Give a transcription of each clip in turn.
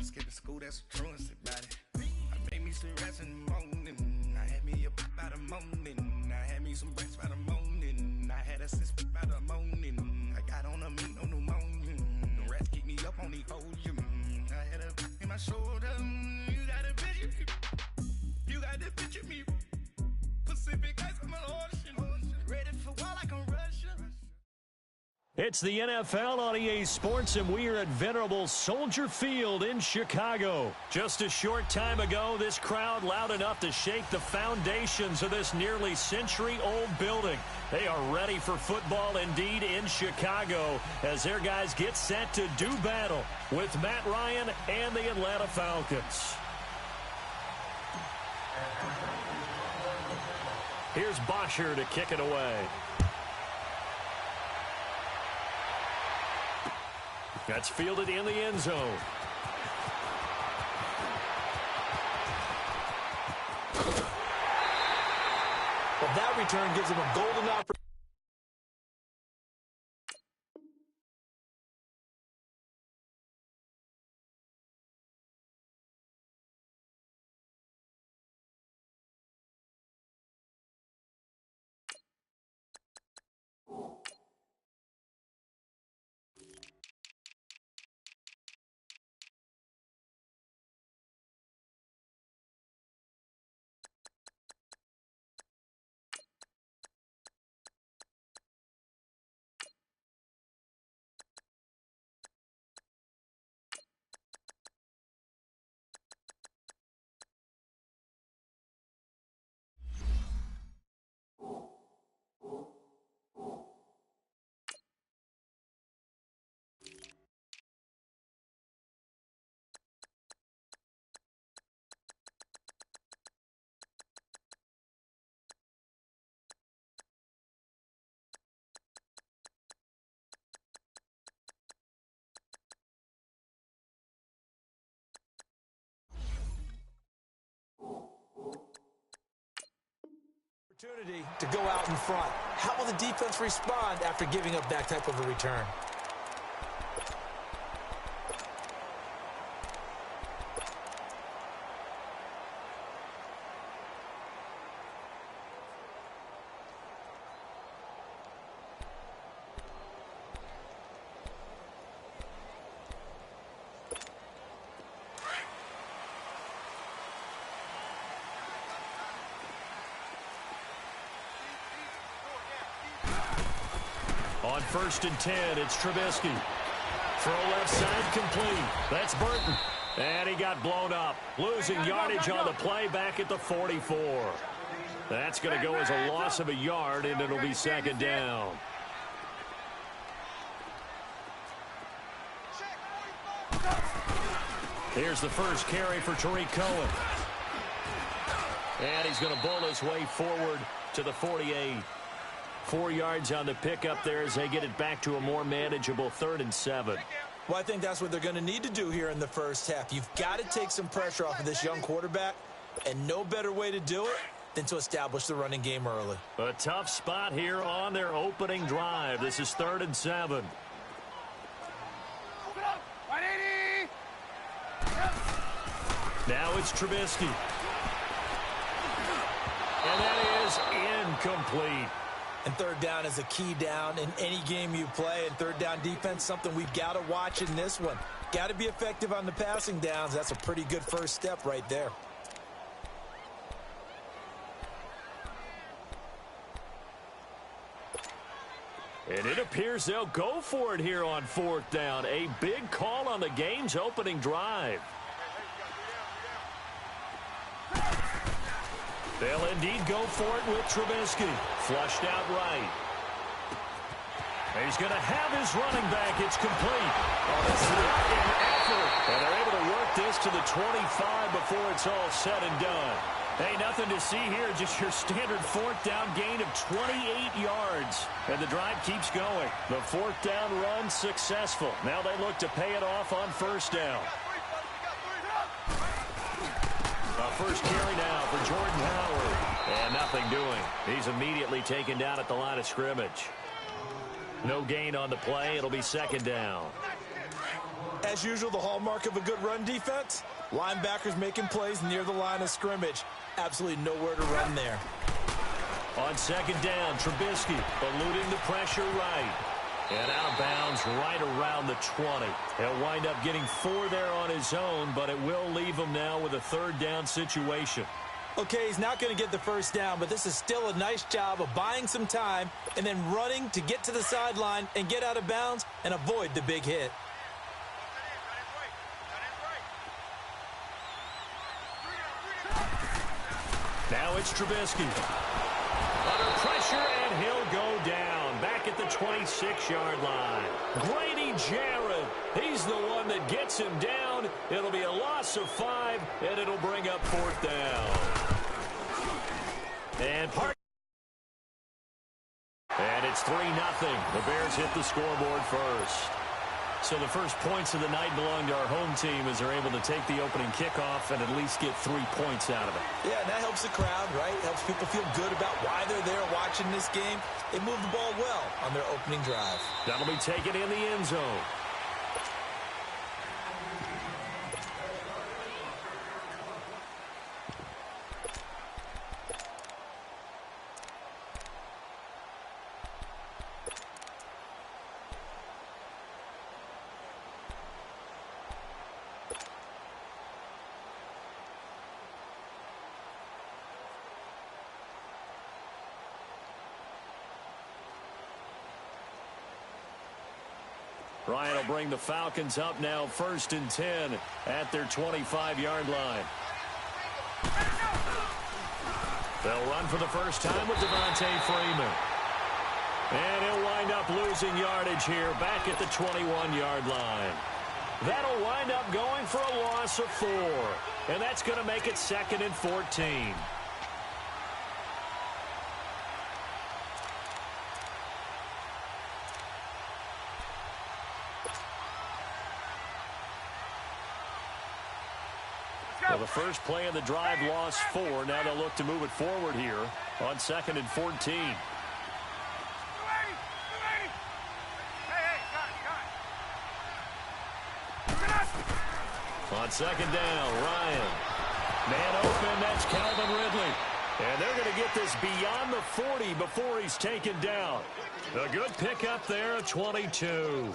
Skip to school, that's a truancy about it. I made me some rats in the morning. I had me a pop by the morning. I had me some breaks by the morning. I had a sis by the morning. I got on a meat, no pneumonia. The rats keep me up on the podium. I had a in my shoulder. You got a picture me. You got the picture me. Pacific ice, I'm an ocean. Ready for war like I'm Russian. It's the NFL on EA Sports, and we are at venerable Soldier Field in Chicago. Just a short time ago, this crowd loud enough to shake the foundations of this nearly century-old building. They are ready for football indeed in Chicago as their guys get set to do battle with Matt Ryan and the Atlanta Falcons. Here's Bosher to kick it away. That's fielded in the end zone. Well, that return gives him a golden opportunity. Opportunity to go out in front. How will the defense respond after giving up that type of a return? On 1st and 10, it's Trubisky. Throw left side complete. That's Burton. And he got blown up. Losing yardage on the play back at the 44. That's going to go as a loss of a yard, and it'll be second down. Here's the first carry for Tariq Cohen. And he's going to bull his way forward to the 48. 4 yards on the pickup there as they get it back to a more manageable 3rd and 7. Well, I think that's what they're going to need to do here in the first half. You've got to take some pressure off of this young quarterback, and no better way to do it than to establish the running game early. A tough spot here on their opening drive. This is 3rd and 7. Now it's Trubisky. And that is incomplete. And 3rd down is a key down in any game you play. And 3rd down defense, something we've got to watch in this one. Got to be effective on the passing downs. That's a pretty good first step right there. And it appears they'll go for it here on 4th down. A big call on the game's opening drive. They'll indeed go for it with Trubisky. Flushed out right. He's going to have his running back. It's complete. An effort. And they're able to work this to the 25 before it's all said and done. Hey, nothing to see here. Just your standard 4th down gain of 28 yards. And the drive keeps going. The 4th down run successful. Now they look to pay it off on 1st down. First carry now for Jordan Howard. And nothing doing. He's immediately taken down at the line of scrimmage. No gain on the play. It'll be 2nd down. As usual, the hallmark of a good run defense, linebackers making plays near the line of scrimmage. Absolutely nowhere to run there. On second down, Trubisky eluding the pressure right. And out of bounds right around the 20. He'll wind up getting 4 there on his own, but it will leave him now with a third down situation. Okay, he's not going to get the first down, but this is still a nice job of buying some time and then running to get to the sideline and get out of bounds and avoid the big hit. Now it's Trubisky. Under pressure, and he'll go down. Back at the 26-yard line. Grady Jarrett. He's the one that gets him down. It'll be a loss of 5, and it'll bring up 4th down. And it's 3-0. The Bears hit the scoreboard first. So the first points of the night belong to our home team as they're able to take the opening kickoff and at least get 3 points out of it. Yeah, and that helps the crowd, right? Helps people feel good about why they're there watching this game. They moved the ball well on their opening drive. That'll be taken in the end zone. Ryan will bring the Falcons up now 1st and 10 at their 25-yard line. They'll run for the first time with Devontae Freeman. And he'll wind up losing yardage here back at the 21-yard line. That'll wind up going for a loss of 4. And that's going to make it 2nd and 14. Well, the first play of the drive lost 4. Now they'll look to move it forward here on 2nd and 14. On second down, Ryan. Man open, that's Calvin Ridley. And they're going to get this beyond the 40 before he's taken down. A good pickup there at 22.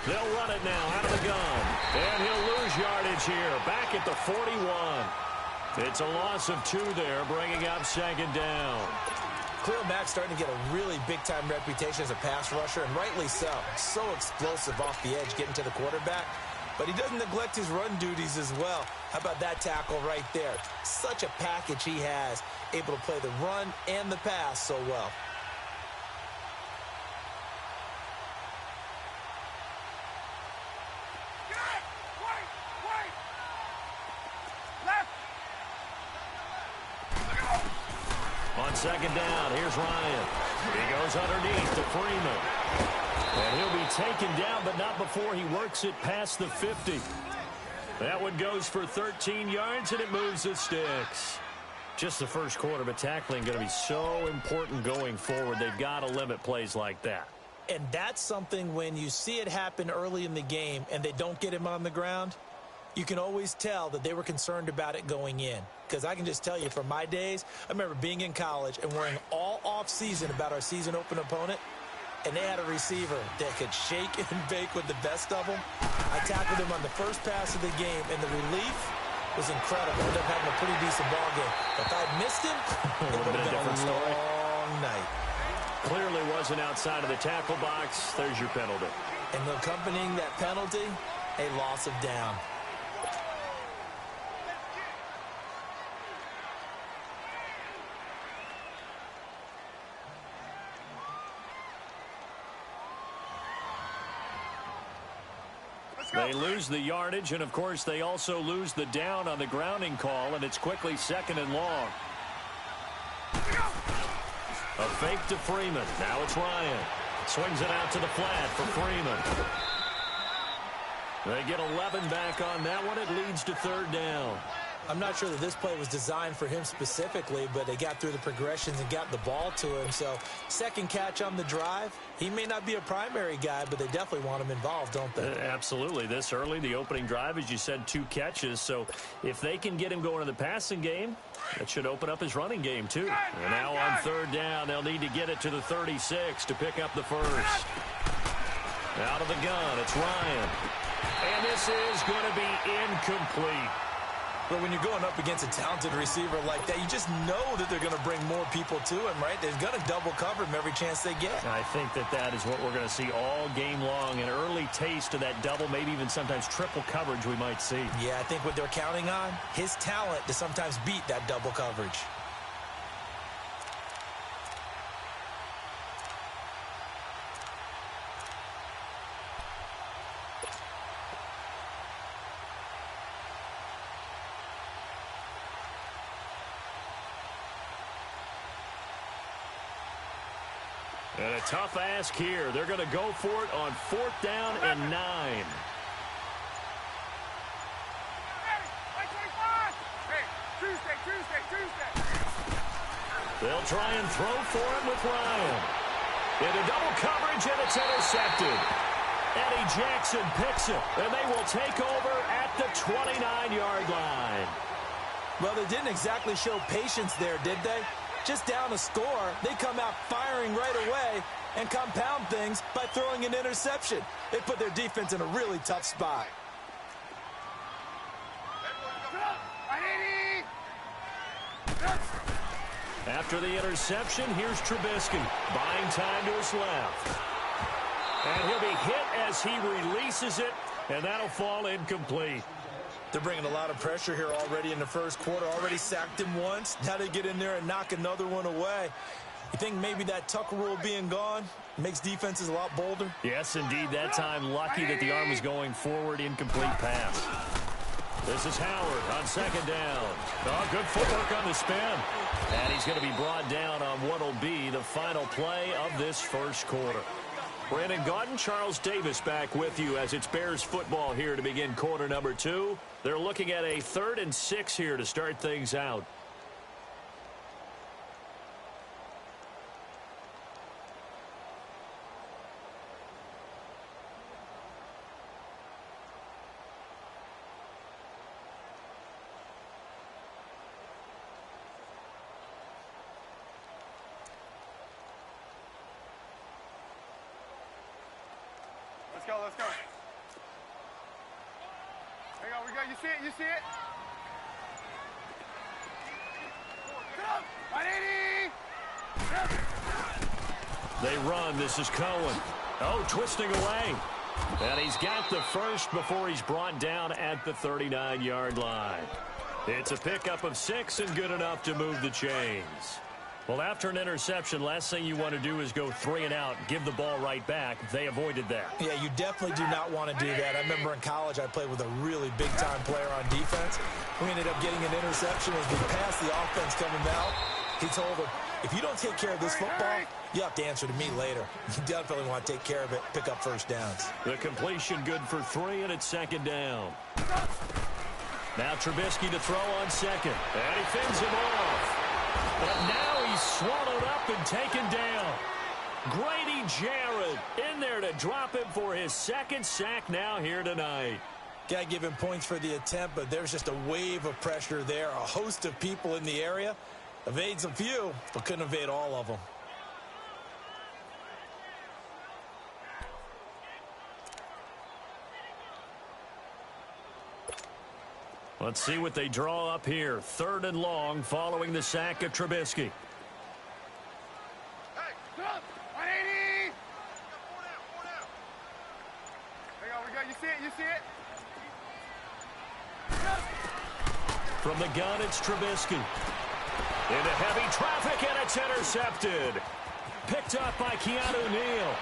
They'll run it now out of the gun. And he'll lose yardage here. Back at the 41. It's a loss of 2 there, bringing up 2nd down. Khalil Mack's starting to get a really big-time reputation as a pass rusher, and rightly so. So explosive off the edge getting to the quarterback. But he doesn't neglect his run duties as well. How about that tackle right there? Such a package he has, able to play the run and the pass so well. On second down, here's Ryan. He goes underneath to Freeman. And he'll be taken down, but not before he works it past the 50. That one goes for 13 yards, and it moves the sticks. Just the first quarter, but tackling going to be so important going forward. They've got to limit plays like that. And that's something when you see it happen early in the game and they don't get him on the ground, you can always tell that they were concerned about it going in. Because I can just tell you from my days, I remember being in college and worrying all off-season about our season open opponent, and they had a receiver that could shake and bake with the best of them. I tackled him on the first pass of the game, and the relief was incredible. I ended up having a pretty decent ball game. But if I'd missed him, it would have been a long night. Clearly wasn't outside of the tackle box. There's your penalty. And accompanying that penalty, a loss of down. They lose the yardage, and, of course, they also lose the down on the grounding call, and it's quickly 2nd and long. A fake to Freeman. Now it's Ryan. Swings it out to the flat for Freeman. They get 11 back on that one. It leads to 3rd down. I'm not sure that this play was designed for him specifically, but they got through the progressions and got the ball to him. So, 2nd catch on the drive. He may not be a primary guy, but they definitely want him involved, don't they? Absolutely. This early, the opening drive, as you said, 2 catches. So, if they can get him going in the passing game, that should open up his running game, too. And now on 3rd down, they'll need to get it to the 36 to pick up the first. Out of the gun, it's Ryan. And this is going to be incomplete. But when you're going up against a talented receiver like that, you just know that they're going to bring more people to him, right? They're going to double cover him every chance they get. I think that is what we're going to see all game long. An early taste of that double, maybe even sometimes triple coverage we might see. Yeah, I think what they're counting on, his talent to sometimes beat that double coverage. And a tough ask here. They're going to go for it on 4th down and 9. They'll try and throw for it with Ryan. Into double coverage, and it's intercepted. Eddie Jackson picks it, and they will take over at the 29-yard line. Well, they didn't exactly show patience there, did they? Just down a score, they come out firing right away and compound things by throwing an interception. They put their defense in a really tough spot. After the interception, here's Trubisky, buying time to his left. And he'll be hit as he releases it, and that'll fall incomplete. They're bringing a lot of pressure here already in the first quarter. Already sacked him once. Now they get in there and knock another one away. You think maybe that Tucker rule being gone makes defenses a lot bolder? Yes, indeed. That time lucky that the arm was going forward. Incomplete pass. This is Howard on 2nd down. Oh, good footwork on the spin. And he's going to be brought down on what will be the final play of this first quarter. Brandon Gaudin, Charles Davis back with you as it's Bears football here to begin quarter number 2. They're looking at a 3rd and 6 here to start things out. Let's go. Hang on, we got, you see it? 180! They run, this is Cohen. Oh, twisting away. And he's got the first before he's brought down at the 39-yard line. It's a pickup of 6 and good enough to move the chains. Well, after an interception, last thing you want to do is go 3 and out, give the ball right back. They avoided that. Yeah, you definitely do not want to do that. I remember in college I played with a really big-time player on defense. We ended up getting an interception as we passed the offense coming out. He told him, if you don't take care of this football, you have to answer to me later. You definitely want to take care of it, pick up first downs. The completion good for 3, and it's 2nd down. Now Trubisky to throw on 2nd. And he fends him off. But now he's swallowed up and taken down. Grady Jarrett in there to drop him for his 2nd sack now here tonight. Got to give him points for the attempt, but there's just a wave of pressure there. A host of people in the area. Evades a few, but couldn't evade all of them. Let's see what they draw up here. 3rd and long following the sack of Trubisky. Hey, stop! 180! Hang on, we got, you see it? From the gun, it's Trubisky. Into heavy traffic, and it's intercepted. Picked up by Keanu Neal.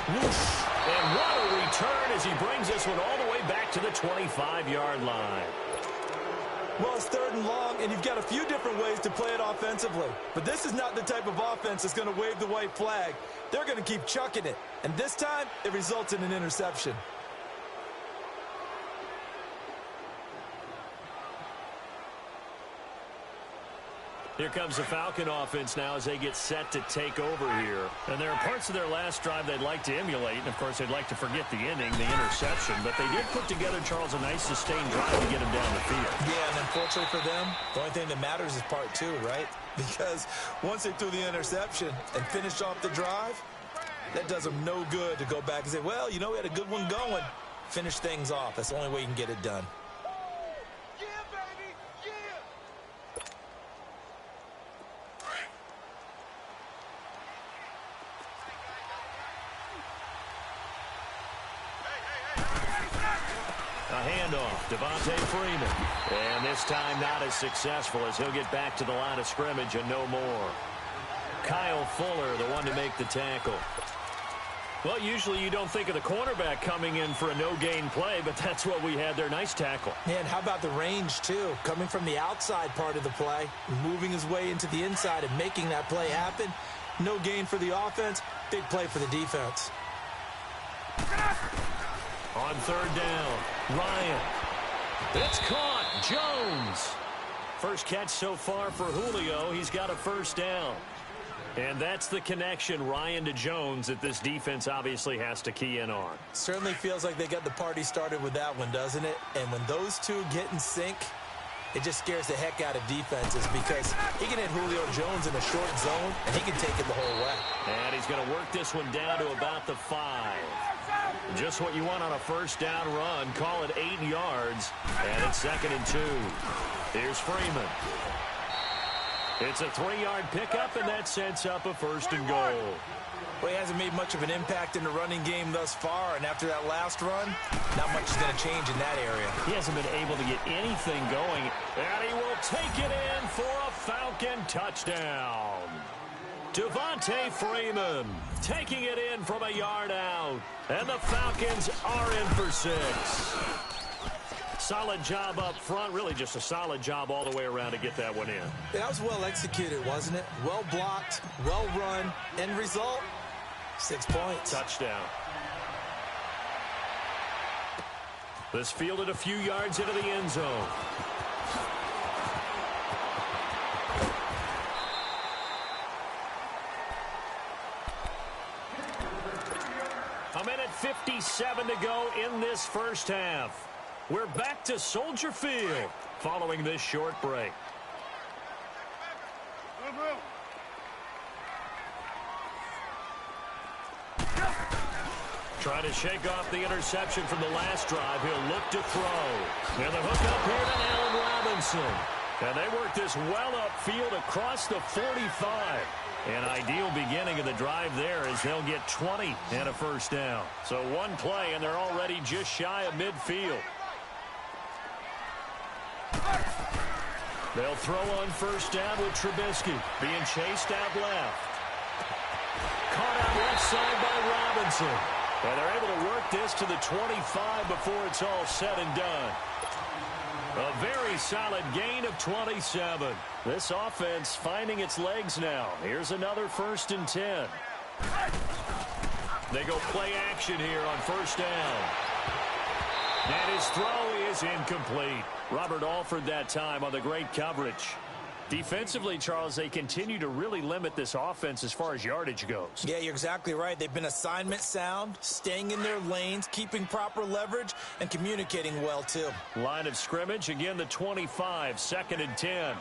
Whoosh. And what a return as he brings this one all the way him back to the 25-yard line. Well, it's 3rd and long, and you've got a few different ways to play it offensively. But this is not the type of offense that's going to wave the white flag. They're going to keep chucking it. And this time, it results in an interception. Here comes the Falcon offense now as they get set to take over here. And there are parts of their last drive they'd like to emulate. And, of course, they'd like to forget the inning, the interception. But they did put together, Charles, a nice sustained drive to get him down the field. Yeah, and unfortunately for them, the only thing that matters is part 2, right? Because once they threw the interception and finished off the drive, that does them no good to go back and say, well, you know, we had a good one going. Finish things off. That's the only way you can get it done. Devontae Freeman. And this time not as successful as he'll get back to the line of scrimmage and no more. Kyle Fuller, the one to make the tackle. Well, usually you don't think of the cornerback coming in for a no-gain play, but that's what we had there. Nice tackle. Man, how about the range, too? Coming from the outside part of the play, moving his way into the inside and making that play happen. No gain for the offense, big play for the defense. On 3rd down, Ryan. It's caught. Jones. First catch so far for Julio. He's got a 1st down. And that's the connection, Ryan to Jones, that this defense obviously has to key in on. Certainly feels like they got the party started with that one, doesn't it? And when those two get in sync, it just scares the heck out of defenses because he can hit Julio Jones in a short zone, and he can take it the whole way. And he's going to work this one down to about the 5. Just what you want on a 1st down run. Call it 8 yards. And it's 2nd and 2. Here's Freeman. It's a 3-yard pickup, and that sets up a 1st and goal. Well, he hasn't made much of an impact in the running game thus far, and after that last run, not much is going to change in that area. He hasn't been able to get anything going, and he will take it in for a Falcon touchdown. Devontae Freeman taking it in from a yard out, and the Falcons are in for 6. Solid job up front, really just a solid job all the way around to get that one in. That was well executed, wasn't it? Well blocked, well run, end result, 6 points. Touchdown. This fielded a few yards into the end zone. A minute 57 to go in this 1st half. We're back to Soldier Field following this short break. Trying to shake off the interception from the last drive. He'll look to throw. And the hook up here to Allen Robinson. And they work this well upfield across the 45. An ideal beginning of the drive there as they'll get 20 and a 1st down. So one play, and they're already just shy of midfield. They'll throw on 1st down with Trubisky being chased out left. Caught out left side by Robinson. And they're able to work this to the 25 before it's all said and done. A very solid gain of 27. This offense finding its legs now. Here's another 1st and 10. They go play action here on 1st down. And his throw is incomplete. Robert Alford that time on the great coverage. Defensively, Charles, they continue to really limit this offense as far as yardage goes. Yeah, you're exactly right. They've been assignment sound, staying in their lanes, keeping proper leverage, and communicating well, too. Line of scrimmage, again, the 25, 2nd and 10.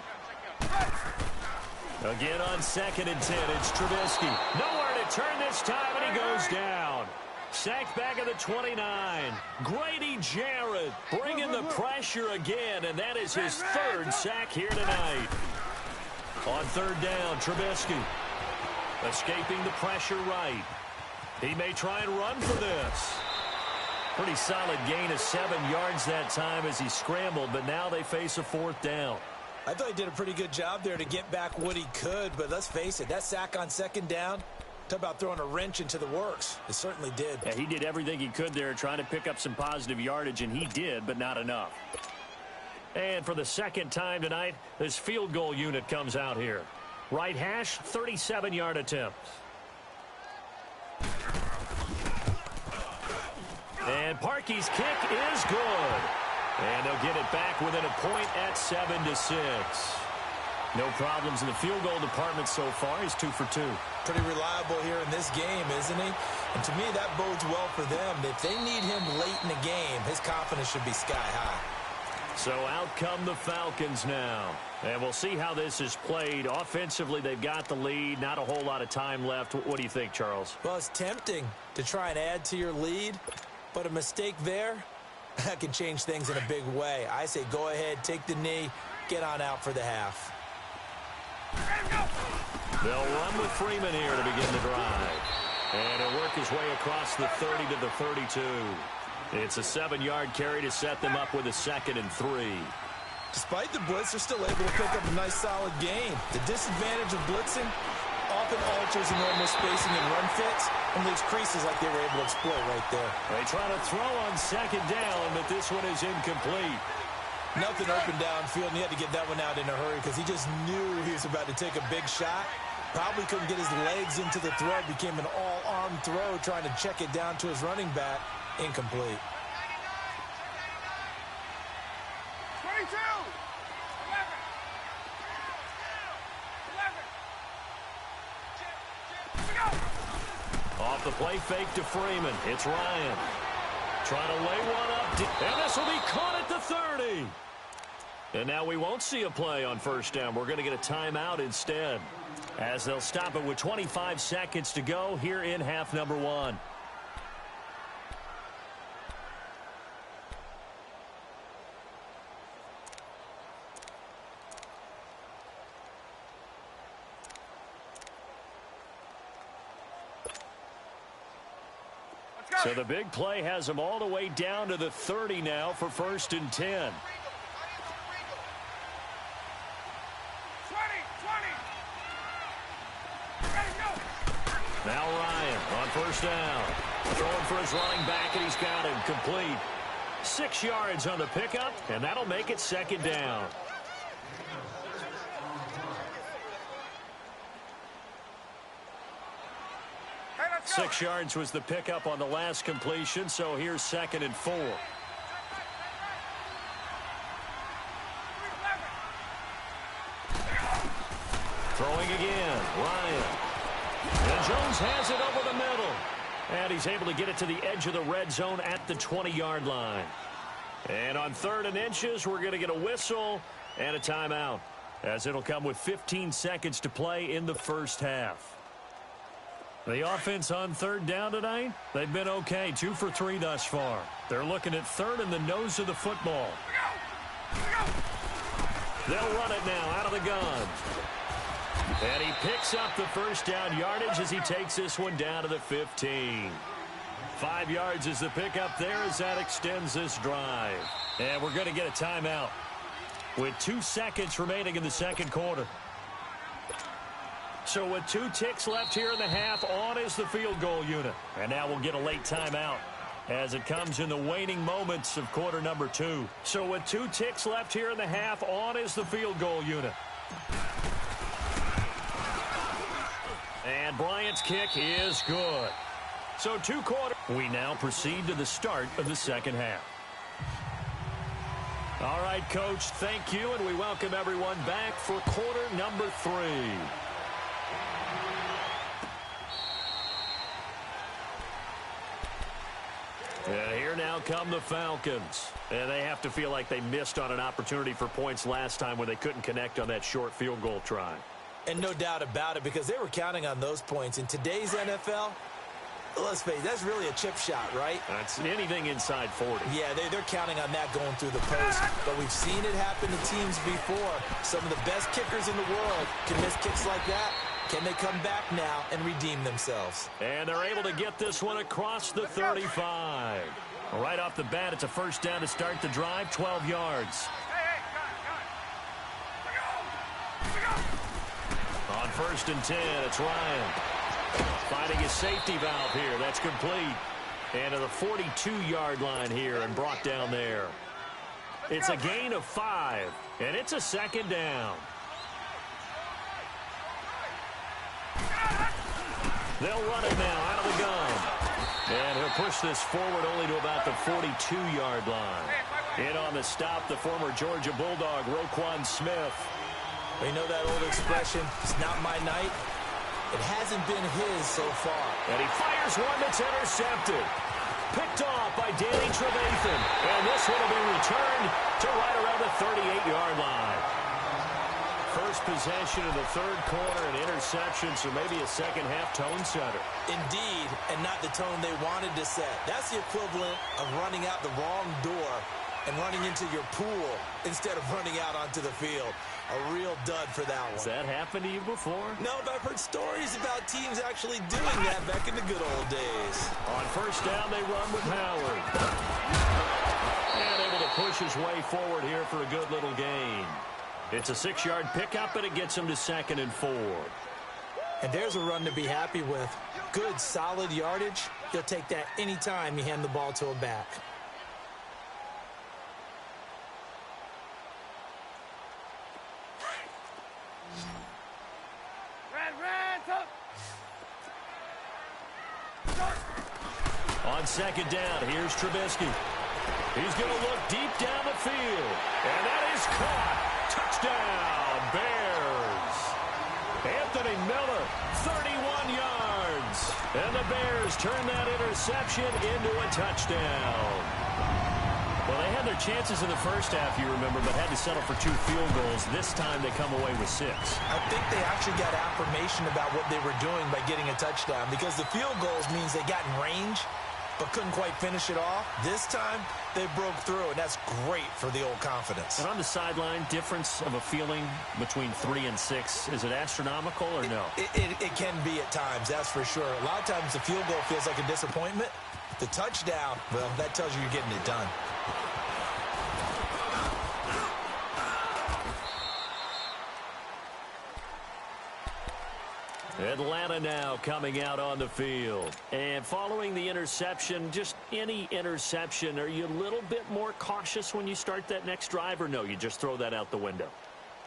Again on 2nd and 10, it's Trubisky. Nowhere to turn this time, and he goes down. Sacked back at the 29. Grady Jarrett bringing the pressure again, and that is his 3rd sack here tonight. On 3rd down, Trubisky escaping the pressure right. He may try and run for this. Pretty solid gain of 7 yards that time as he scrambled, but now they face a 4th down. I thought he did a pretty good job there to get back what he could, but let's face it, that sack on 2nd down, Talk about throwing a wrench into the works. It certainly did. Yeah, he did everything he could there trying to pick up some positive yardage, and he did, but not enough. And for the second time tonight, this field goal unit comes out here. Right hash, 37-yard attempt. And Parkey's kick is good. And they'll get it back within a point at 7-6. No problems in the field goal department so far. He's 2 for 2. Pretty reliable here in this game, isn't he? And to me, that bodes well for them. If they need him late in the game, his confidence should be sky high. So out come the Falcons now. And we'll see how this is played. Offensively, they've got the lead. Not a whole lot of time left. What do you think, Charles? Well, it's tempting to try and add to your lead, but a mistake there, that can change things in a big way. I say go ahead, take the knee, get on out for the half. They'll run with Freeman here to begin the drive. And he'll work his way across the 30 to the 32. It's a 7-yard carry to set them up with a 2nd and 3. Despite the blitz, they're still able to pick up a nice, solid gain. The disadvantage of blitzing often alters the normal spacing and run fits and leaves creases like they were able to exploit right there. They try to throw on 2nd down, but this one is incomplete. Nothing open downfield, and he had to get that one out in a hurry because he just knew he was about to take a big shot. Probably couldn't get his legs into the throw. Became an all-arm throw, trying to check it down to his running back. Incomplete. 22! 11! Off the play fake to Freeman. It's Ryan. Trying to lay one up. And this will be caught at the 30. And now we won't see a play on 1st down. We're going to get a timeout instead, as they'll stop it with 25 seconds to go here in half number 1. So the big play has them all the way down to the 30 now for 1st and 10. 20! Now Ryan on 1st down. Throwing for his running back, and he's got him complete. 6 yards on the pickup, and that'll make it 2nd down. Hey, let's go. 6 yards was the pickup on the last completion, so here's 2nd and 4. Throwing again, Ryan. And Jones has it over the middle. And he's able to get it to the edge of the red zone at the 20-yard line. And on 3rd and inches, we're going to get a whistle and a timeout, as it'll come with 15 seconds to play in the 1st half. The offense on 3rd down tonight, they've been okay, 2 for 3 thus far. They're looking at 3rd in the nose of the football. They'll run it now out of the gun. And he picks up the 1st down yardage as he takes this one down to the 15. 5 yards is the pickup there as that extends this drive. And we're going to get a timeout with 2 seconds remaining in the 2nd quarter. So with 2 ticks left here in the half, on is the field goal unit. And now we'll get a late timeout as it comes in the waning moments of quarter number 2. So with 2 ticks left here in the half, on is the field goal unit. And Bryant's kick is good. So 2 quarters. We now proceed to the start of the 2nd half. All right, Coach, thank you, and we welcome everyone back for quarter number 3. And here now come the Falcons. And they have to feel like they missed on an opportunity for points last time when they couldn't connect on that short field goal try. And no doubt about it, because they were counting on those points. In today's NFL, let's face it, that's really a chip shot, right? That's anything inside 40. Yeah, they're counting on that going through the post. But we've seen it happen to teams before. Some of the best kickers in the world can miss kicks like that. Can they come back now and redeem themselves? And they're able to get this one across the 35. Right off the bat, it's a 1st down to start the drive, 12 yards. On 1st and 10, it's Ryan. Finding a safety valve here. That's complete. And to the 42-yard line here and brought down there. It's a gain of 5, and it's a second down. They'll run it now out of the gun. And he'll push this forward only to about the 42-yard line. In on the stop, the former Georgia Bulldog, Roquan Smith. You know that old expression, it's not my night? It hasn't been his so far. And he fires one that's intercepted. Picked off by Danny Trevathan. And this one will be returned to right around the 38-yard line. First possession of the third quarter, an interception, so maybe a second-half tone setter. Indeed, and not the tone they wanted to set. That's the equivalent of running out the wrong door and running into your pool instead of running out onto the field. A real dud for that one. Has that happened to you before? No, but I've heard stories about teams actually doing that back in the good old days. On first down, they run with Howard. And able to push his way forward here for a good little gain. It's a 6-yard pickup, and it gets him to 2nd and 4. And there's a run to be happy with. Good, solid yardage. You'll take that any time you hand the ball to a back. On second down, here's Trubisky. He's going to look deep down the field. And that is caught. Touchdown, Bears. Anthony Miller, 31 yards. And the Bears turn that interception into a touchdown. Well, they had their chances in the first half, you remember, but had to settle for 2 field goals. This time they come away with 6. I think they actually got affirmation about what they were doing by getting a touchdown, because the field goals means they got in range but couldn't quite finish it off. This time, they broke through, and that's great for the old confidence. And on the sideline, difference of a feeling between 3 and 6, is it astronomical or no? It can be at times, that's for sure. A lot of times the field goal feels like a disappointment. The touchdown, well, that tells you you're getting it done. Atlanta now coming out on the field. And following the interception, just any interception, are you a little bit more cautious when you start that next drive, or no, you just throw that out the window?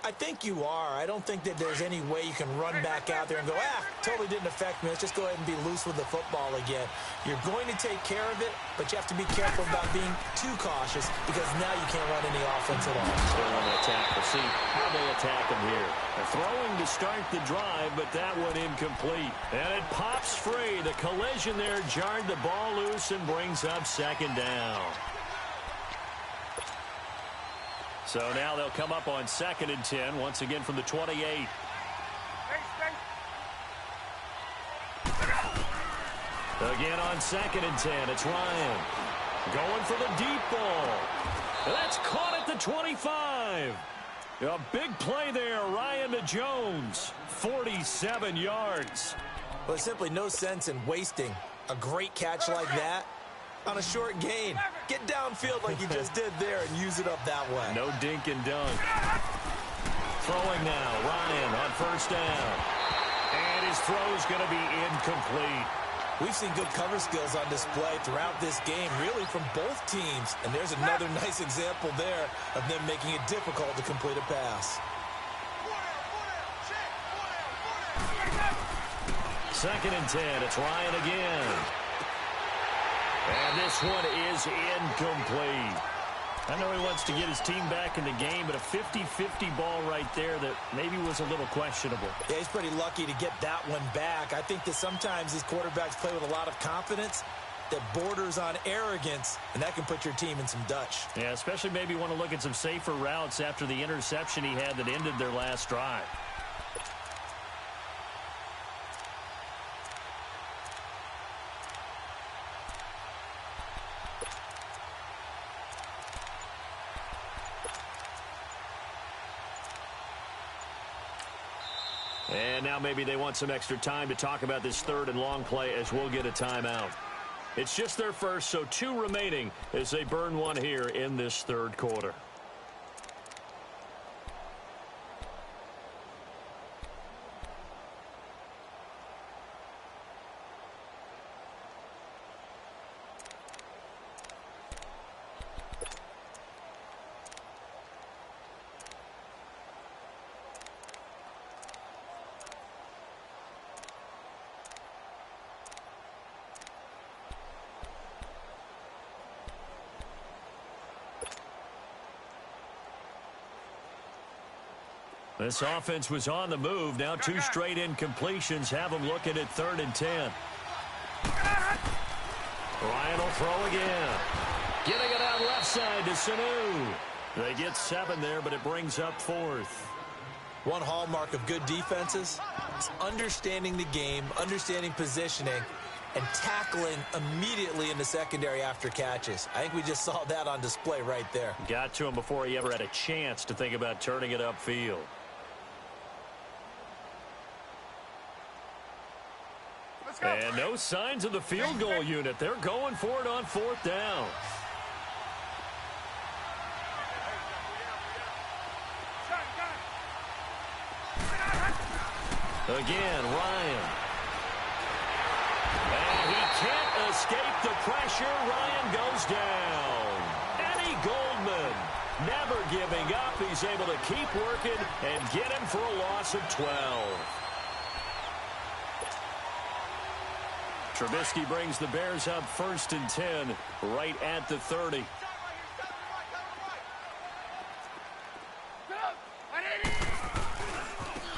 I think you are. I don't think that there's any way you can run back out there and go, totally didn't affect me. Let's just go ahead and be loose with the football again. You're going to take care of it, but you have to be careful about being too cautious, because now you can't run any offense at all. Still on the attack. We'll see how they attack him here. They're throwing to start the drive, but that one incomplete. And it pops free. The collision there jarred the ball loose and brings up 2nd down. So now they'll come up on 2nd and 10, once again from the 28. Again on 2nd and 10, it's Ryan. Going for the deep ball. That's caught at the 25. A big play there, Ryan to Jones. 47 yards. Well, there's simply no sense in wasting a great catch like that on a short gain. Get downfield like you just did there and use it up that way. No dink and dunk. Throwing now, Ryan on first down. And his throw's going to be incomplete. We've seen good cover skills on display throughout this game, really from both teams. And there's another nice example there of them making it difficult to complete a pass. 2nd and 10, it's Ryan again. And this one is incomplete. I know he wants to get his team back in the game, but a 50-50 ball right there that maybe was a little questionable. Yeah, he's pretty lucky to get that one back. I think that sometimes these quarterbacks play with a lot of confidence that borders on arrogance, and that can put your team in some Dutch. Yeah, especially maybe want to look at some safer routes after the interception he had that ended their last drive. And now maybe they want some extra time to talk about this 3rd and long play, as we'll get a timeout. It's just their first, so 2 remaining as they burn one here in this 3rd quarter. This offense was on the move. Now 2 straight incompletions have them looking at 3rd and 10. Ryan will throw again. Getting it out left side to Sanu. They get 7 there, but it brings up 4th. One hallmark of good defenses is understanding the game, understanding positioning, and tackling immediately in the secondary after catches. I think we just saw that on display right there. Got to him before he ever had a chance to think about turning it upfield. And no signs of the field goal unit. They're going for it on 4th down. Again, Ryan. And he can't escape the pressure. Ryan goes down. Eddie Goldman never giving up. He's able to keep working and get him for a loss of 12. Trubisky brings the Bears up 1st and 10 right at the 30.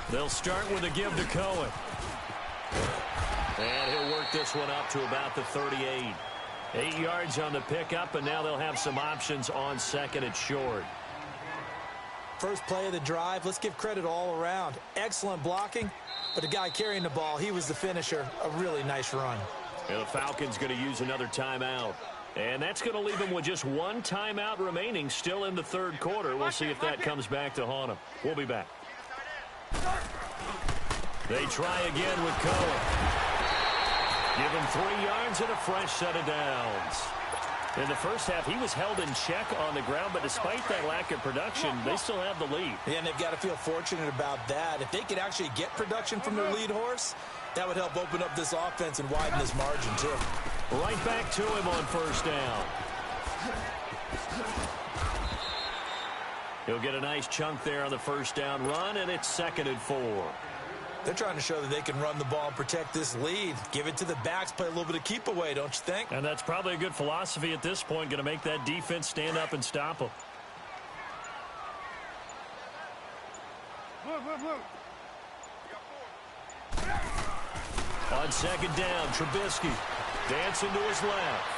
They'll start with a give to Cohen. And he'll work this one up to about the 38. 8 yards on the pickup, and now they'll have some options on 2nd and short. First play of the drive, let's give credit all around. Excellent blocking, but the guy carrying the ball, he was the finisher. A really nice run. And the Falcons going to use another timeout. And that's going to leave them with just 1 timeout remaining still in the 3rd quarter. We'll see if that comes back to haunt them. We'll be back. They try again with Cohen. Give him 3 yards and a fresh set of downs. In the first half, he was held in check on the ground, but despite that lack of production, they still have the lead. Yeah, and they've got to feel fortunate about that. If they could actually get production from their lead horse, that would help open up this offense and widen this margin, too. Right back to him on 1st down. He'll get a nice chunk there on the 1st down run, and it's 2nd and 4. They're trying to show that they can run the ball and protect this lead. Give it to the backs, play a little bit of keep away, don't you think? And that's probably a good philosophy at this point, going to make that defense stand up and stop them. On 2nd down, Trubisky dancing to his left.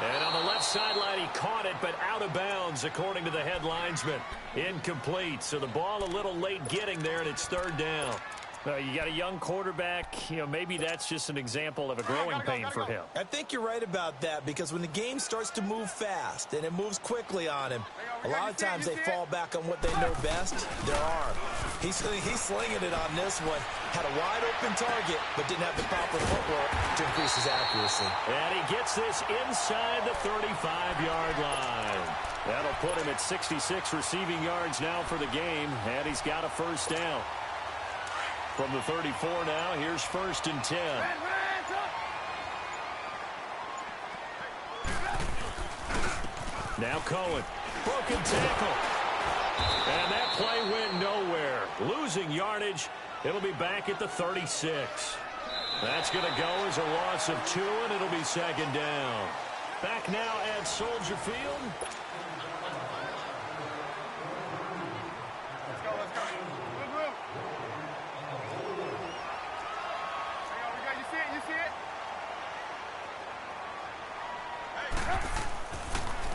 And on the left sideline, he caught it, but out of bounds, according to the head linesman. Incomplete, so the ball a little late getting there, and it's 3rd down. You got a young quarterback. Maybe that's just an example of a growing pain for him. I think you're right about that, because when the game starts to move fast and it moves quickly on him, a lot of times they fall back on what they know best, their arm. He's slinging it on this one. Had a wide-open target, but didn't have the proper footwork to increase his accuracy. And he gets this inside the 35-yard line. That'll put him at 66 receiving yards now for the game, and he's got a 1st down. From the 34 now, here's 1st and 10. Now Cohen. Broken tackle. And that play went nowhere. Losing yardage. It'll be back at the 36. That's going to go as a loss of 2, and it'll be 2nd down. Back now at Soldier Field.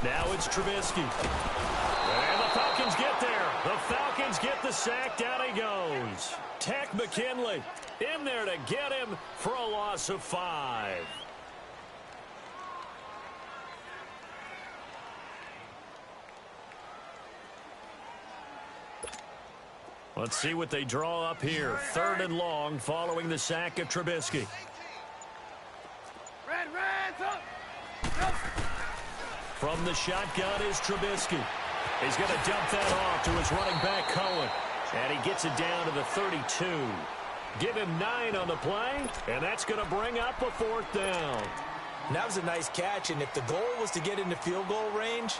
Now it's Trubisky. And the Falcons get there. The Falcons get the sack. Down he goes. Tech McKinley in there to get him for a loss of 5. Let's see what they draw up here. 3rd and long following the sack of Trubisky. From the shotgun is Trubisky. He's going to dump that off to his running back, Cohen. And he gets it down to the 32. Give him 9 on the play, and that's going to bring up a 4th down. And that was a nice catch, and if the goal was to get into field goal range,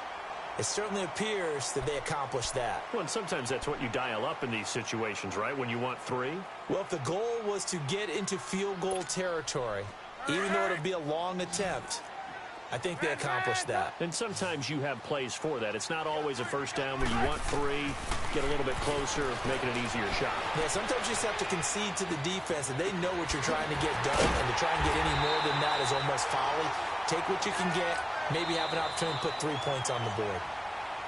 it certainly appears that they accomplished that. Well, and sometimes that's what you dial up in these situations, right, when you want 3? Well, if the goal was to get into field goal territory, even though it would be a long attempt, I think they accomplished that. And sometimes you have plays for that. It's not always a first down where you want 3, get a little bit closer, make it an easier shot. Yeah, sometimes you just have to concede to the defense, and they know what you're trying to get done, and to try and get any more than that is almost folly. Take what you can get, maybe have an opportunity to put 3 points on the board.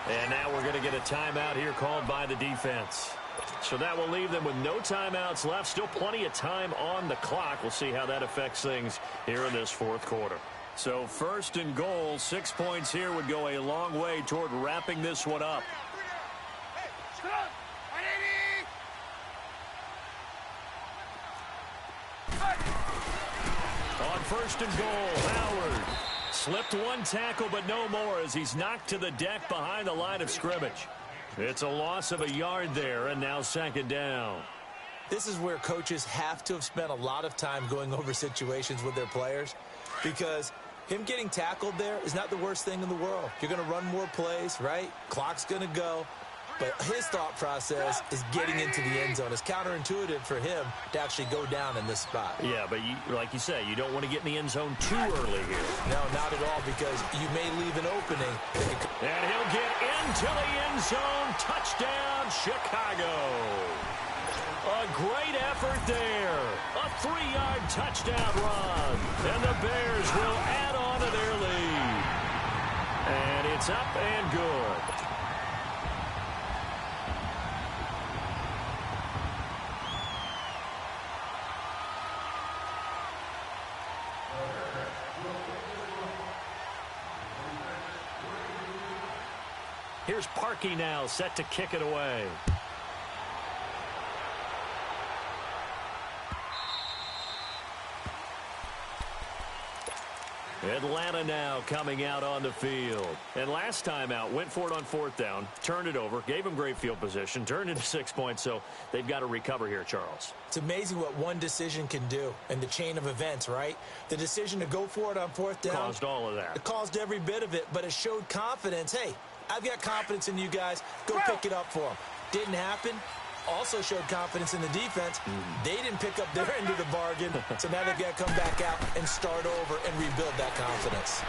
And now we're going to get a timeout here called by the defense. So that will leave them with no timeouts left. Still plenty of time on the clock. We'll see how that affects things here in this fourth quarter. So 1st and goal, 6 points here would go a long way toward wrapping this one up. On 1st and goal, Howard slipped 1 tackle, but no more as he's knocked to the deck behind the line of scrimmage. It's a loss of a yard there, and now 2nd down. This is where coaches have to have spent a lot of time going over situations with their players, because him getting tackled there is not the worst thing in the world. You're going to run more plays, right? Clock's going to go. But his thought process is getting into the end zone. It's counterintuitive for him to actually go down in this spot. Yeah, but like you say, you don't want to get in the end zone too early here. No, not at all, because you may leave an opening. And he'll get into the end zone. Touchdown, Chicago. A great effort there. A 3-yard touchdown run. And the Bears will add on to their lead. And it's up and good. Here's Parkey now, set to kick it away. Atlanta now coming out on the field. And last time out, went for it on 4th down, turned it over, gave him great field position, turned it to 6 points, so they've got to recover here, Charles. It's amazing what one decision can do in the chain of events, right? The decision to go for it on 4th down. Caused all of that. It caused every bit of it, but it showed confidence. Hey, I've got confidence in you guys. Go pick it up for them. Didn't happen. Also showed confidence in the defense. They didn't pick up their end of the bargain, so now they've got to come back out and start over and rebuild that confidence.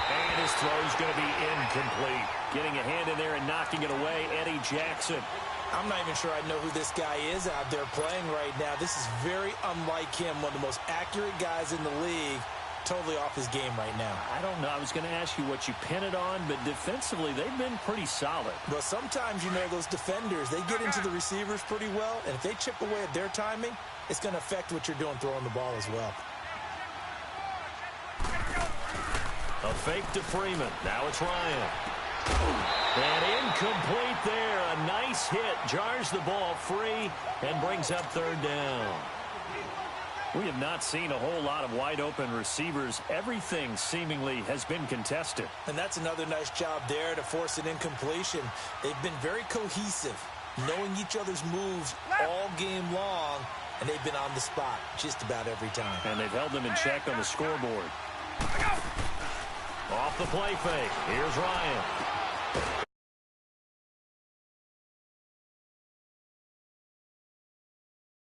And his throw's going to be incomplete. Getting a hand in there and knocking it away, Eddie Jackson. I'm not even sure I know who this guy is out there playing right now. This is very unlike him, one of the most accurate guys in the league. Totally off his game right now. I don't know. I was going to ask you what you pin it on, but defensively, they've been pretty solid. Well, sometimes, you know, those defenders, they get into the receivers pretty well, and if they chip away at their timing, it's going to affect what you're doing throwing the ball as well. A fake to Freeman. Now it's Ryan. And incomplete there. A nice hit. Jars the ball free and brings up 3rd down. We have not seen a whole lot of wide-open receivers. Everything seemingly has been contested. And that's another nice job there to force an incompletion. They've been very cohesive, knowing each other's moves all game long, and they've been on the spot just about every time. And they've held them in check on the scoreboard. Off the play fake. Here's Ryan.